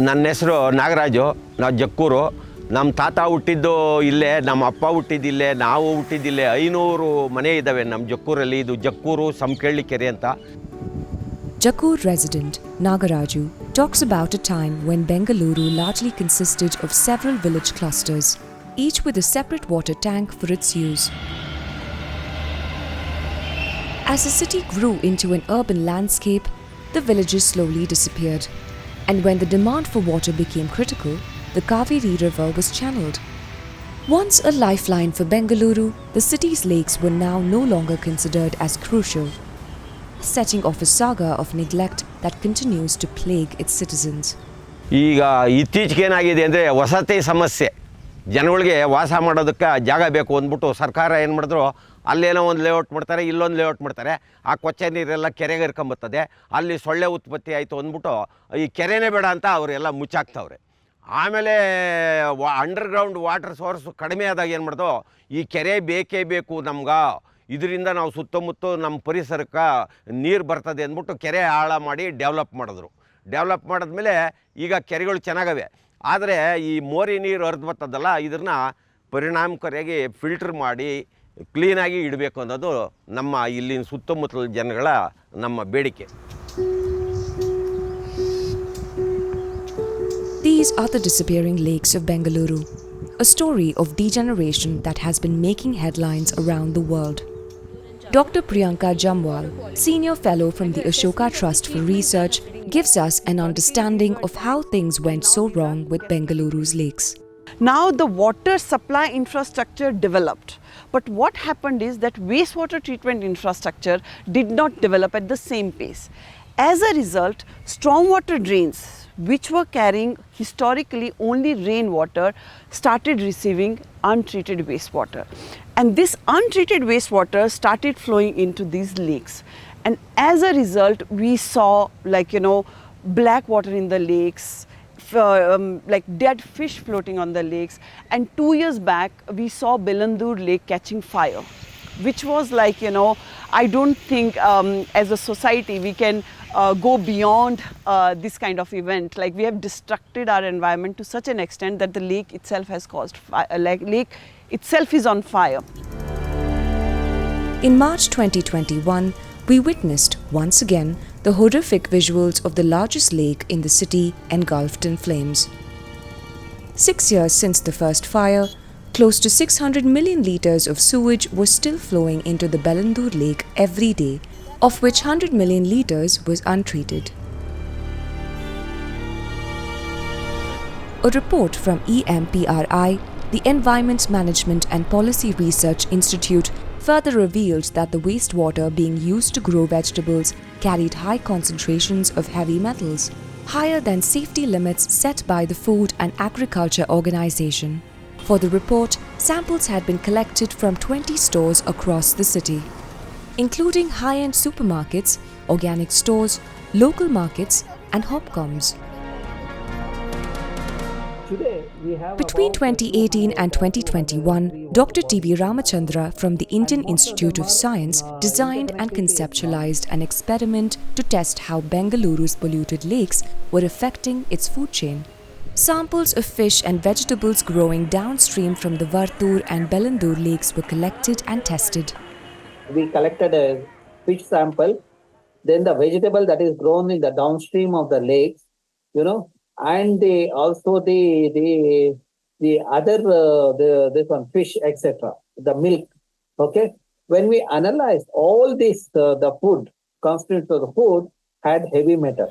ನನ್ನ ಹೆಸರು ನಾಗರಾಜು. ನಾವು ಜಕ್ಕೂರು. ನಮ್ಮ ತಾತ ಹುಟ್ಟಿದ್ದು ಇಲ್ಲೇ, ನಮ್ಮ ಅಪ್ಪ ಹುಟ್ಟಿದ್ದಿಲ್ಲೇ, ನಾವು ಹುಟ್ಟಿದ್ದಿಲ್ಲೇ. 500 ಮನೆ ಇದ್ದಾವೆ ನಮ್ಮ ಜಕ್ಕೂರಲ್ಲಿ. ಇದು ಜಕ್ಕೂರು ಸಂಕೇಳಿ ಕೆರೆ ಅಂತ. Jakkur resident Nagaraju talks about a time when Bengaluru largely consisted of several village clusters, each with a separate water tank for its use. As the city grew into an urban landscape, the villages slowly disappeared. And when the demand for water became critical, the Kaveri River was channeled. Once a lifeline for Bengaluru, the city's lakes were now no longer considered as crucial, setting off a saga of neglect that continues to plague its citizens. ಈಗ ಇತ್ತೀಚೆಗೆ ಏನಾಗಿದೆ ಅಂದರೆ ವಸತಿ ಸಮಸ್ಯೆ. ಜನಗಳಿಗೆ ವಾಸ ಮಾಡೋದಕ್ಕೆ ಜಾಗ ಬೇಕು ಅಂದ್ಬಿಟ್ಟು ಸರ್ಕಾರ ಏನು ಮಾಡಿದ್ರು, ಅಲ್ಲೇನೋ ಒಂದು ಲೇಔಟ್ ಮಾಡ್ತಾರೆ, ಇಲ್ಲೊಂದು ಲೇಔಟ್ ಮಾಡ್ತಾರೆ. ಆ ಕೊಚ್ಚೆ ನೀರೆಲ್ಲ ಕೆರೆಗೆ ಇರ್ಕೊಂಬರ್ತದೆ. ಅಲ್ಲಿ ಸೊಳ್ಳೆ ಉತ್ಪತ್ತಿ ಆಯಿತು ಅಂದ್ಬಿಟ್ಟು ಈ ಕೆರೆನೇ ಬೇಡ ಅಂತ ಅವರೆಲ್ಲ ಮುಚ್ಚಾಕ್ತವ್ರೆ. ಆಮೇಲೆ ಅಂಡರ್ಗ್ರೌಂಡ್ ವಾಟರ್ ಸೋರ್ಸ್ ಕಡಿಮೆ ಆದಾಗ ಏನು ಮಾಡಿದ್ರು, ಈ ಕೆರೆ ಬೇಕೇ ಬೇಕು ನಮ್ಗೆ, ಇದರಿಂದ ನಾವು ಸುತ್ತಮುತ್ತ ನಮ್ಮ ಪರಿಸರಕ್ಕೆ ನೀರು ಬರ್ತದೆ ಅಂದ್ಬಿಟ್ಟು ಕೆರೆ ಆಳ ಮಾಡಿ ಡೆವಲಪ್ ಮಾಡಿದ್ರು. ಡೆವಲಪ್ ಮಾಡಿದ್ಮೇಲೆ ಈಗ ಕೆರೆಗಳು ಚೆನ್ನಾಗವೆ. ಆದರೆ ಈ ಮೋರಿ ನೀರು ಹರಿದು ಬರ್ತದಲ್ಲ, ಇದನ್ನು ಪರಿಣಾಮಕಾರಿಯಾಗಿ ಫಿಲ್ಟ್ರ್ ಮಾಡಿ ಕ್ಲೀನಾಗಿ ಇಡಬೇಕು ಅನ್ನೋದು ನಮ್ಮ ಇಲ್ಲಿನ ಸುತ್ತಮುತ್ತಲ ಜನಗಳ ನಮ್ಮ ಬೇಡಿಕೆ. These are the disappearing lakes of Bengaluru, a story of degeneration that has been making headlines around the world. Dr. Priyanka Jamwal, Senior Fellow from the Ashoka Trust for Research, gives us an understanding of how things went so wrong with Bengaluru's lakes. Now the water supply infrastructure developed, but what happened is that wastewater treatment infrastructure did not develop at the same pace. As a result, stormwater drains, which were carrying historically only rainwater, started receiving untreated wastewater. And this untreated wastewater started flowing into these lakes. And as a result, we saw black water in the lakes, like dead fish floating on the lakes. And 2 years back, we saw Belandur Lake catching fire, which was I don't think as a society we can go beyond this kind of event. Like, we have destructed our environment to such an extent that the lake itself has caused lake itself is on fire. In March 2021, we witnessed once again the horrific visuals of the largest lake in the city engulfed in flames. 6 years since the first fire, close to 600 million litres of sewage was still flowing into the Belandur Lake every day, of which 100 million litres was untreated. A report from EMPRI, the Environment Management and Policy Research Institute, further revealed that the wastewater being used to grow vegetables carried high concentrations of heavy metals, higher than safety limits set by the Food and Agriculture Organization. For the report, samples had been collected from 20 stores across the city, including high-end supermarkets, organic stores, local markets and Hopcoms. Between 2018 and 2021, Dr. T.V. Ramachandra from the Indian Institute of Science designed and conceptualized an experiment to test how Bengaluru's polluted lakes were affecting its food chain. Samples of fish and vegetables growing downstream from the Vartur and Belandur lakes were collected and tested. We collected a fish sample, then the vegetable that is grown in the downstream of the lakes, and also the other this one fish, etc. The milk. Okay, when we analyzed all this, the food constituents of the food had heavy metal.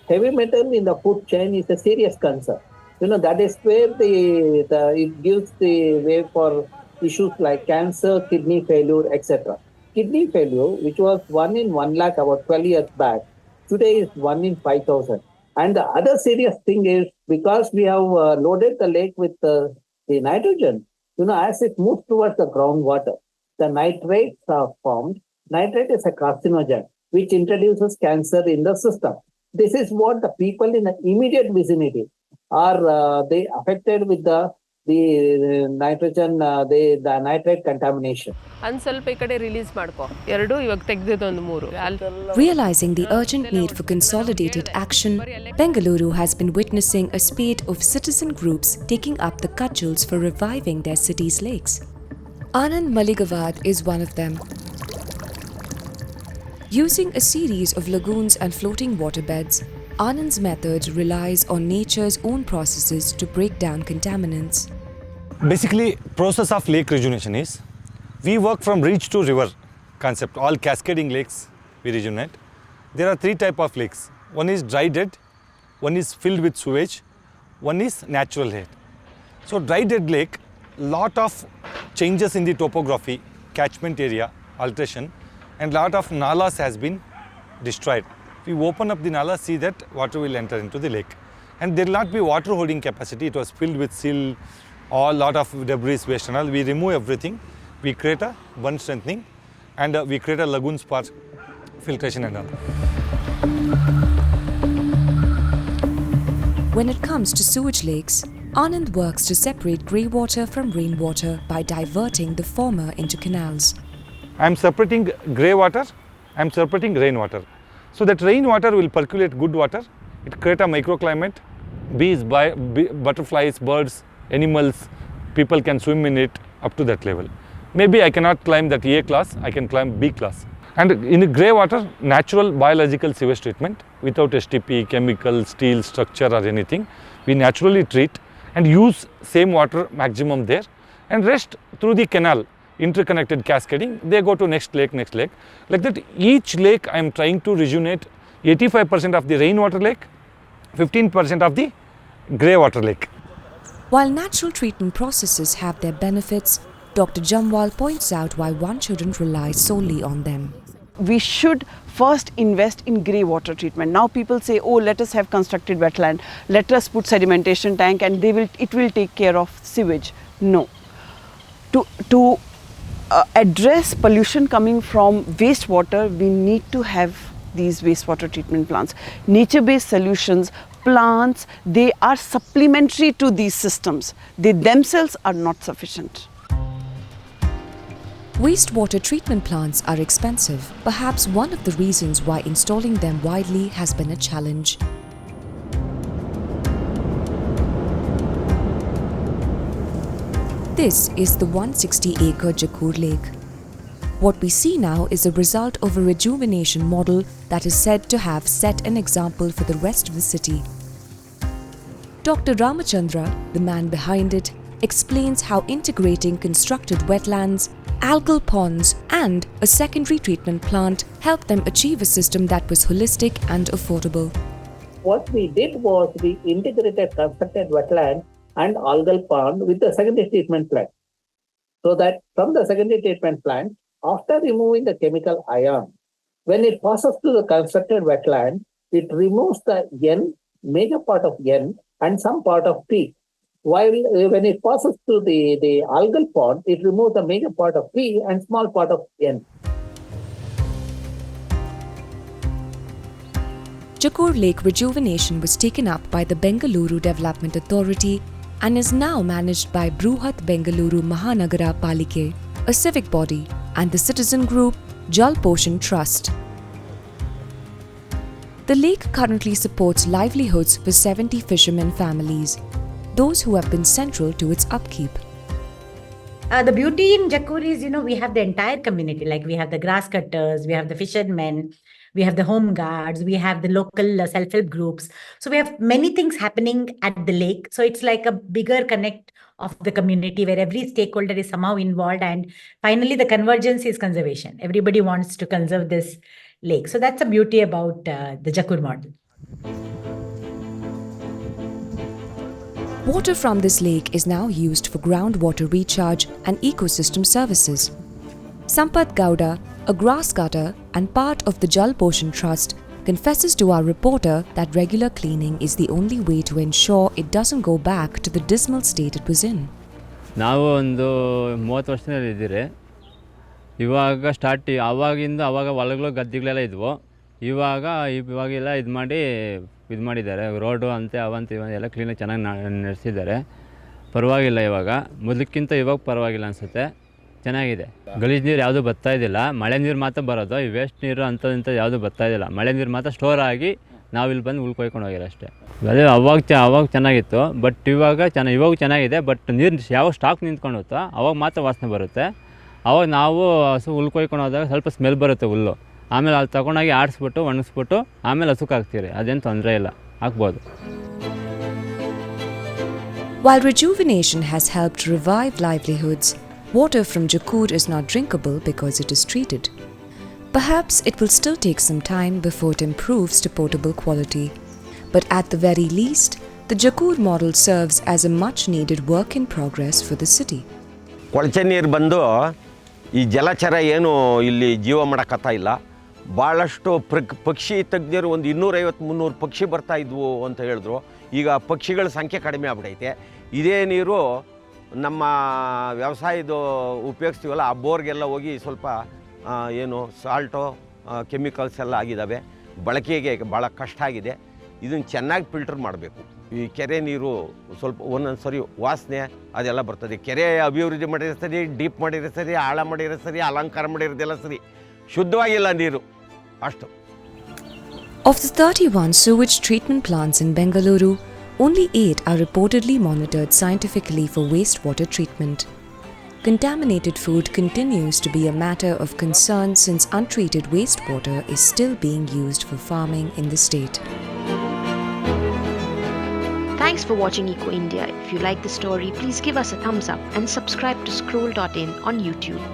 Heavy metal in the food chain is a serious concern. That is where it gives the way for issues like cancer, kidney failure, etc. Kidney failure, which was 1 in 1 lakh about 12 years back, today is 1 in 5,000. And the other serious thing is, because we have loaded the lake with the nitrogen, as it moves towards the groundwater, the nitrates are formed. Nitrate is a carcinogen, which introduces cancer in the system. This is what the people in the immediate vicinity are they affected with the the nitrogen, the nitrate contamination. ಒಂದು ಸ್ವಲ್ಪ ಈ ಕಡೆ release ಮಾಡ್ಕೊ ಎರಡು ಇವಾಗ ತೆಗ್ದಿದ್ದೊಂದು ಮೂರು Realizing the urgent need for consolidated action, Bengaluru has been witnessing a spate of citizen groups taking up the cudgels for reviving their city's lakes. Anand Maligavad is one of them. Using a series of lagoons and floating waterbeds, Anand's method relies on nature's own processes to break down contaminants. Basically, process of lake rejuvenation is, we work from reach to river concept. All cascading lakes we rejuvenate. There are three types of lakes. One is dry dead, one is filled with sewage, one is natural head. So dry dead lake, lot of changes in the topography, catchment area, alteration, and lot of nalas has been destroyed. We open up the nala, see that water will enter into the lake. And there will not be water holding capacity. It was filled with silt, all lot of debris, waste and all. We remove everything. We create a bund strengthening and we create a lagoon for filtration and all. When it comes to sewage lakes, Anand works to separate grey water from rainwater by diverting the former into canals. I am separating grey water, I am separating rainwater. So that rainwater will percolate good water. It create a microclimate. Bees, butterflies, birds, animals, people can swim in it up to that level. Maybe I cannot climb that A class, I can climb B class. And in the grey water, natural biological sewage treatment without STP, chemical, steel structure or anything. We naturally treat and use same water maximum there and rest through the canal, interconnected cascading, they go to next lake. Like that, each lake I am trying to rejuvenate 85% of the rainwater lake, 15% of the grey water lake. While natural treatment processes have their benefits, Dr. Jamwal points out why one shouldn't rely solely on them. We should first invest in grey water treatment. Now people say, oh, let us have constructed wetland, let us put sedimentation tank and it will take care of sewage. No. To address pollution coming from wastewater, we need to have these wastewater treatment plants. Nature-based solutions, plants, they are supplementary to these systems. They themselves are not sufficient. Wastewater treatment plants are expensive, perhaps one of the reasons why installing them widely has been a challenge. This is the 160-acre Jakur Lake. What we see now is a result of a rejuvenation model that is said to have set an example for the rest of the city. Dr. Ramachandra, the man behind it, explains how integrating constructed wetlands, algal ponds and a secondary treatment plant helped them achieve a system that was holistic and affordable. What we did was we integrated constructed wetland and algal pond with the secondary treatment plant. So that from the secondary treatment plant, after removing the chemical ion, when it passes to the constructed wetland, it removes the N, major part of N and some part of P. While when it passes to the algal pond, it removes the major part of P and small part of N. Jakur Lake rejuvenation was taken up by the Bengaluru Development Authority and is now managed by Bruhat Bengaluru Mahanagara Palike, a civic body, and the citizen group Jal Poshan Trust. The lake currently supports livelihoods for 70 fishermen families, those who have been central to its upkeep. The beauty in Jakur is, we have the entire community. Like we have the grass cutters, we have the fishermen, we have the home guards, we have the local self-help groups. So we have many things happening at the lake. So it's like a bigger connect of the community where every stakeholder is somehow involved. And finally, the convergence is conservation. Everybody wants to conserve this lake. So that's the beauty about the Jakur model. Water from this lake is now used for groundwater recharge and ecosystem services. Sampath Gowda, a grass cutter and part of the Jal Poshan Trust, confesses to our reporter that regular cleaning is the only way to ensure it doesn't go back to the dismal state it was in. ನಾವು ಒಂದು 30 ವರ್ಷದಲ್ಲಿ ಇದ್ದೀರಿ. ಇವಾಗ ಆವಾಗಿಂದ ಹೊಲಗಳು ಗದ್ದೆಗಳೆಲ್ಲ ಇದ್ವು. ಇವಾಗೆಲ್ಲ ಇದು ಮಾಡಿದ್ದಾರೆ ರೋಡು ಅಂತೆ ಅವಂತೆ ಎಲ್ಲ ಕ್ಲೀನಾಗಿ ಚೆನ್ನಾಗಿ ನಡೆಸಿದ್ದಾರೆ. ಪರವಾಗಿಲ್ಲ ಇವಾಗ, ಮೊದಲಕ್ಕಿಂತ ಇವಾಗ ಪರವಾಗಿಲ್ಲ ಅನಿಸುತ್ತೆ, ಚೆನ್ನಾಗಿದೆ. ಗಲೀಜು ನೀರು ಯಾವುದೂ ಬರ್ತಾ ಇದ್ದಿಲ್ಲ, ಮಳೆ ನೀರು ಮಾತ್ರ ಬರೋದು. ಈ ವೇಸ್ಟ್ ನೀರು ಅಂಥದ್ದು ಯಾವುದು ಬರ್ತಾ ಇದ್ದಿಲ್ಲ. ಮಳೆ ನೀರು ಮಾತ್ರ ಸ್ಟೋರ್ ಆಗಿ ನಾವಿಲ್ಲಿ ಬಂದು ಉಳ್ಕೊಯ್ಕೊಂಡು ಹೋಗಿರೋ ಅಷ್ಟೇ. ಅದೇ ಅವಾಗ ಚೆನ್ನಾಗಿತ್ತು, ಬಟ್ ಇವಾಗ ಚೆನ್ನಾಗಿದೆ. ಬಟ್ ನೀರು ಯಾವ ಸ್ಟಾಕ್ ನಿಂತ್ಕೊಂಡು ಹೋಗುತ್ತೋ ಅವಾಗ ಮಾತ್ರ ವಾಸನೆ ಬರುತ್ತೆ. ಅವಾಗ ನಾವು ಹಸು ಹುಲ್ಕೊಯ್ಕೊಂಡು ಹೋದಾಗ ಸ್ವಲ್ಪ ಸ್ಮೆಲ್ ಬರುತ್ತೆ ಹುಲ್ಲು. ಆಮೇಲೆ ಅಲ್ಲಿ ತಗೊಂಡೋಗಿ ಆಡಿಸ್ಬಿಟ್ಟು ಒಣಗಿಸ್ಬಿಟ್ಟು ಆಮೇಲೆ ಹಸುಕ್ಕೆ ಹಾಕ್ತೀರಿ, ಅದೇನು ತೊಂದರೆ ಇಲ್ಲ, ಹಾಕ್ಬೋದು. While rejuvenation has helped revive livelihoods, water from Jakkur is not drinkable because it is treated. Perhaps it will still take some time before it improves to potable quality. But at the very least, the Jakkur model serves as a much-needed work in progress for the city. ಕೊಳಚೆ ನೀರು ಬಂದು ಈ ಜಲಚರ ಏನು ಇಲ್ಲಿ ಜೀವ ಮಾಡೋಕ್ಕತ್ತಾ ಇಲ್ಲ. ಭಾಳಷ್ಟು ಪಕ್ಷಿ ತಜ್ಞರು ಒಂದು 250-300 ಪಕ್ಷಿ ಬರ್ತಾ ಇದ್ವು ಅಂತ ಹೇಳಿದ್ರು. ಈಗ ಪಕ್ಷಿಗಳ ಸಂಖ್ಯೆ ಕಡಿಮೆ ಆಗ್ಬಿಟ್ಟೈತೆ. ಇದೇ ನೀರು ನಮ್ಮ ವ್ಯವಸಾಯದ ಉಪಯೋಗಿಸ್ತೀವಲ್ಲ, ಆ ಬೋರ್ಗೆಲ್ಲ ಹೋಗಿ ಸ್ವಲ್ಪ ಏನು ಸಾಲ್ಟು ಕೆಮಿಕಲ್ಸ್ ಎಲ್ಲ ಆಗಿದ್ದಾವೆ, ಬಳಕೆಗೆ ಭಾಳ ಕಷ್ಟ ಆಗಿದೆ. ಇದನ್ನು ಚೆನ್ನಾಗಿ ಫಿಲ್ಟರ್ ಮಾಡಬೇಕು. ಈ ಕೆರೆ ನೀರು ಸ್ವಲ್ಪ ಒಂದೊಂದು ಸರಿ ವಾಸನೆ ಅದೆಲ್ಲ ಬರ್ತದೆ. ಕೆರೆ ಅಭಿವೃದ್ಧಿ ಮಾಡಿರೋ ಸರಿ, ಡೀಪ್ ಮಾಡಿರೋ ಸರಿ, ಆಳ ಮಾಡಿರೋ ಸರಿ, ಅಲಂಕಾರ ಮಾಡಿರೋದೆಲ್ಲ ಸರಿ, ಶುದ್ಧವಾಗಿಲ್ಲ ನೀರು ಅಷ್ಟು. Of the 31 sewage treatment plants in Bengaluru, only 8 are reportedly monitored scientifically for wastewater treatment. Contaminated food continues to be a matter of concern since untreated wastewater is still being used for farming in the state. Thanks for watching Eco India. If you like the story, please give us a thumbs up and subscribe to Scroll.in on YouTube.